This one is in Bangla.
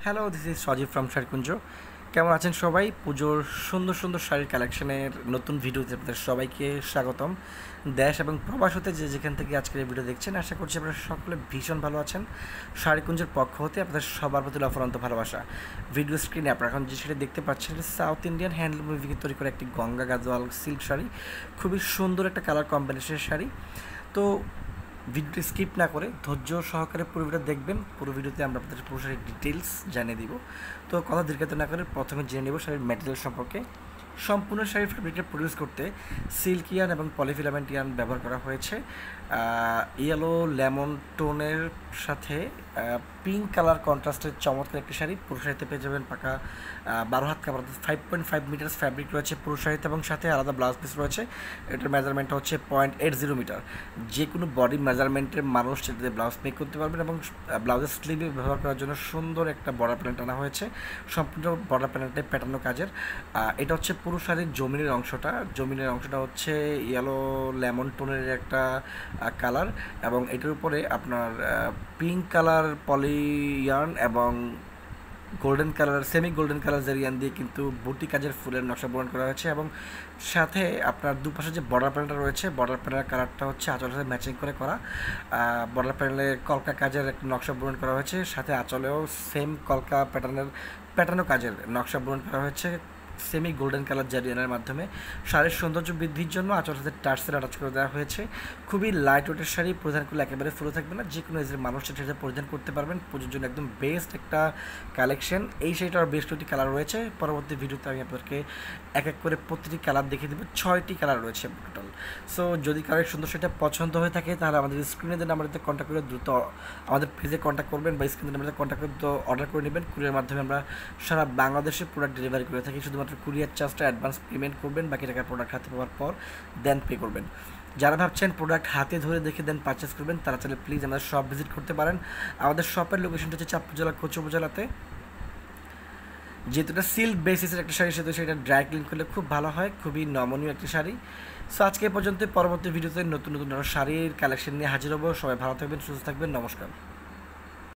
Hello, this is Sajib from Sharikunj. কেমন আছেন সবাই? পুজোর সুন্দর সুন্দর শাড়ির কালেকশনের নতুন ভিডিওতে আপনাদের সবাইকে স্বাগতম। দেশ এবং প্রবাস হতে যে যেখান থেকে আজকের এই ভিডিও দেখছেন, আশা করছি আপনারা সকলে ভীষণ ভালো আছেন। শাড়িকুঞ্জের পক্ষ হতে আপনাদের সবার প্রতি অফুরন্ত ভালোবাসা। ভিডিও স্ক্রিনে আপনারা এখন যে শাড়ি দেখতে পাচ্ছেন, সাউথ ইন্ডিয়ান হ্যান্ডলুম মুভিকে তৈরি করে একটি গঙ্গা গাজওয়াল সিল্ক শাড়ি। খুবই সুন্দর একটা কালার কম্বিনেশনের শাড়ি। তো ভিডিওটি স্কিপ না করে ধৈর্য সহকারে পুরো ভিডিও দেখবেন। পুরো ভিডিওতে আমরা আপনাদের পুরো শাড়ির ডিটেলস জানিয়ে দিব। তো কথা দীর্ঘায়িত না করে প্রথমে জেনে নেব শাড়ির ম্যাটেরিয়াল সম্পর্কে। সম্পূর্ণ শাড়ির ফ্যাব্রিকটা প্রডিউস করতে সিল্ক ইয়ার্ন এবং পলিফিলামেন্ট ইয়ার্ন ব্যবহার করা হয়েছে। ইয়েলো লেমন টোনের সাথে পিঙ্ক কালার কন্ট্রাস্টের চমৎকার একটি শাড়ি। পুরো শাড়িতে পেয়ে যাবেন পাকা 12 হাত কাপড়, 5.5 মিটার ফ্যাব্রিক রয়েছে পুরো শাড়িতে, এবং সাথে আলাদা ব্লাউজ পিস রয়েছে। এটার মেজারমেন্ট হচ্ছে 0.80 মিটার। যে কোনো বডি মেজারমেন্টের মানুষ সেটাতে ব্লাউজ মেক করতে পারবেন, এবং ব্লাউজের স্লিভে ব্যবহার করার জন্য সুন্দর একটা বর্ডার প্যানেল টানা হয়েছে। সম্পূর্ণ বর্ডার প্যানেলটাই প্যাটার্ন কাজের। এটা হচ্ছে পুরো শাড়ির জমিনের অংশটা হচ্ছে ইয়েলো লেমন টোনের একটা কালার, এবং এটার উপরে আপনার পিঙ্ক কালার পলি ইয়ার্ন এবং golden colour, semi golden colour জারিয়ান দিয়ে কিন্তু বুটি কাজের ফুলের নকশা বরণ করা হয়েছে। এবং সাথে আপনার দুপাশে যে বর্ডার প্যানেলটা রয়েছে, বর্ডার প্যানেলের কালারটা হচ্ছে আঁচলের সাথে ম্যাচিং করে করা। বর্ডার প্যানেলে কলকা কাজের একটা নকশা বরণ করা হয়েছে, সাথে আঁচলেও সেম কলকা প্যাটার্নও কাজের নকশা বরণ করা হয়েছে সেমি গোল্ডেন কালার জারিয়ানের মাধ্যমে। শাড়ির সৌন্দর্য বৃদ্ধির জন্য আঁচলের সাথে টার্সেল অ্যাটাচ করে দেওয়া হয়েছে। খুবই লাইট ওয়েটের শাড়ি, পরিধান করলে একেবারে ফুলে থাকবে না, যে কোনো এজের মানুষ সেটা পরিধান করতে পারবেন। পুজোর জন্য একদম বেস্ট একটা কালেকশন। এই শাড়িটার বেশ কয়েকটি কালার রয়েছে, পরবর্তী ভিডিওতে আমি আপনাদেরকে এক এক করে প্রতিটি কালার দেখিয়ে দেবো। 6টি কালার রয়েছে টোটাল। সো যদি কালার সুন্দর সেটা পছন্দ হয়ে থাকে, তাহলে আমাদের স্ক্রিনে দেন আমাদের কন্ট্যাক্ট করে দ্রুত আমাদের পেজে কন্ট্যাক্ট করবেন, বা স্ক্রিনে আমাদের কন্ট্যাক্ট করে দ্রুত অর্ডার করে নেবেন। কুরিয়ার মাধ্যমে আমরা সারা বাংলাদেশে প্রোডাক্ট ডেলিভারি করে থাকি। শুধুমাত্র কুরিয়ার চার্জটা অ্যাডভান্স পেমেন্ট করবেন, বাকি টাকা প্রোডাক্ট হাতে পাওয়ার পর দেন পে করবেন। যারা ভাবছেন প্রোডাক্ট হাতে ধরে দেখে দেন পারচেস করবেন, তারা চাইলে প্লিজ আমাদের শপ ভিজিট করতে পারেন। আমাদের শপের লোকেশনটা হচ্ছে চাঁদপুর জেলা কোচ উপজেলাতে। যেহেতু এটা সিল্ক বেসিসের একটা শাড়ি, সেহেতু সেটা ড্রাই ক্লিন করলে খুব ভালো হয়। খুবই নমনীয় একটি শাড়ি। সো আজকে পর্যন্ত, পরবর্তী ভিডিওতে নতুন নতুন শাড়ির কালেকশন নিয়ে হাজির হবো। সবাই ভালো থাকবেন, সুস্থ থাকবেন, নমস্কার।